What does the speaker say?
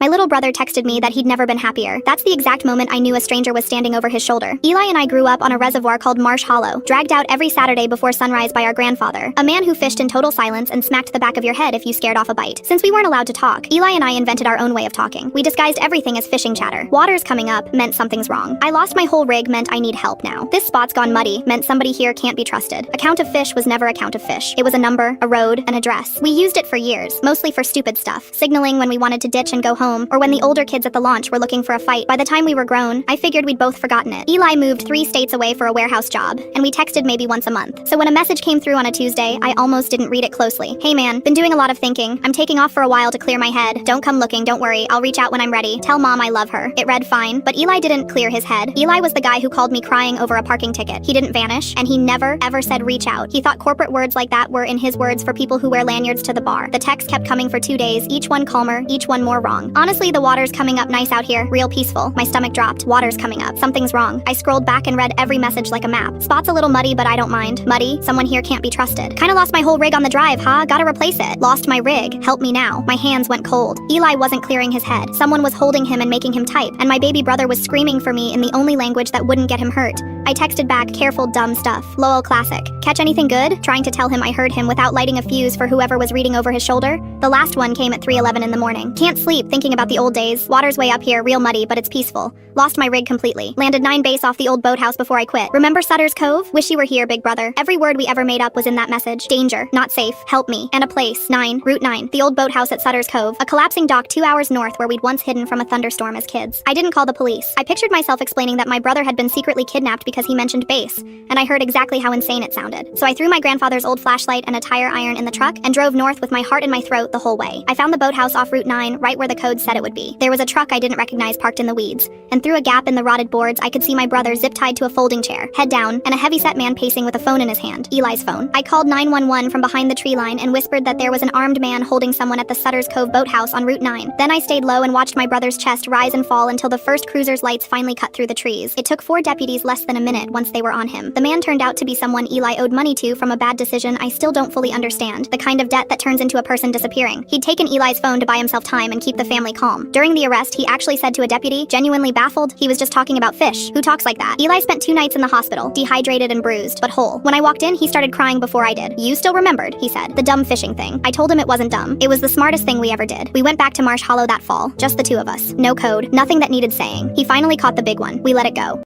My little brother texted me that he'd never been happier. That's the exact moment I knew a stranger was standing over his shoulder. Eli and I grew up on a reservoir called Marsh Hollow, dragged out every Saturday before sunrise by our grandfather, a man who fished in total silence and smacked the back of your head if you scared off a bite. Since we weren't allowed to talk, Eli and I invented our own way of talking. We disguised everything as fishing chatter. Water's coming up meant something's wrong. I lost my whole rig meant I need help now. This spot's gone muddy meant somebody here can't be trusted. A count of fish was never a count of fish. It was a number, a road, an address. We used it for years, mostly for stupid stuff, signaling when we wanted to ditch and go home, or when the older kids at the launch were looking for a fight. By the time we were grown, I figured we'd both forgotten it. Eli moved 3 states away for a warehouse job, and we texted maybe once a month. So when a message came through on a Tuesday, I almost didn't read it closely. Hey man, been doing a lot of thinking. I'm taking off for a while to clear my head. Don't come looking, don't worry. I'll reach out when I'm ready. Tell mom I love her. It read fine, but Eli didn't clear his head. Eli was the guy who called me crying over a parking ticket. He didn't vanish, and he never, ever said reach out. He thought corporate words like that were, in his words, for people who wear lanyards to the bar. The text kept coming for 2 days, each one calmer, each one more wrong. Honestly, the water's coming up nice out here, real peaceful. My stomach dropped. Water's coming up. Something's wrong. I scrolled back and read every message like a map. Spot's a little muddy, but I don't mind. Muddy? Someone here can't be trusted. Kinda lost my whole rig on the drive, huh? Gotta replace it. Lost my rig. Help me now. My hands went cold. Eli wasn't clearing his head. Someone was holding him and making him type, and my baby brother was screaming for me in the only language that wouldn't get him hurt. I texted back, careful, dumb stuff. LOL classic. Catch anything good? Trying to tell him I heard him without lighting a fuse for whoever was reading over his shoulder. The last one came at 3:11 in the morning. Can't sleep thinking about the old days. Water's way up here, real muddy, but it's peaceful. Lost my rig completely. Landed 9 base off the old boathouse before I quit. Remember Sutter's Cove? Wish you were here, big brother. Every word we ever made up was in that message. Danger, not safe, help me, and a place. 9, Route 9, the old boathouse at Sutter's Cove, a collapsing dock 2 hours north where we'd once hidden from a thunderstorm as kids. I didn't call the police. I pictured myself explaining that my brother had been secretly kidnapped because he mentioned base, and I heard exactly how insane it sounded. So I threw my grandfather's old flashlight and a tire iron in the truck and drove north with my heart in my throat the whole way. I found the boathouse off Route 9, right where the code said it would be. There was a truck I didn't recognize parked in the weeds, and through a gap in the rotted boards, I could see my brother zip-tied to a folding chair, head down, and a heavy-set man pacing with a phone in his hand, Eli's phone. I called 911 from behind the tree line and whispered that there was an armed man holding someone at the Sutter's Cove boathouse on Route 9. Then I stayed low and watched my brother's chest rise and fall until the first cruiser's lights finally cut through the trees. It took 4 deputies less than a minute once they were on him. The man turned out to be someone Eli owed money to from a bad decision I still don't fully understand, the kind of debt that turns into a person disappearing. He'd taken Eli's phone to buy himself time and keep the family calm. During the arrest, he actually said to a deputy, genuinely baffled, he was just talking about fish. Who talks like that? Eli spent 2 nights in the hospital, dehydrated and bruised, but whole. When I walked in, he started crying before I did. You still remembered, he said. The dumb fishing thing. I told him it wasn't dumb. It was the smartest thing we ever did. We went back to Marsh Hollow that fall, just the 2 of us. No code, nothing that needed saying. He finally caught the big one. We let it go.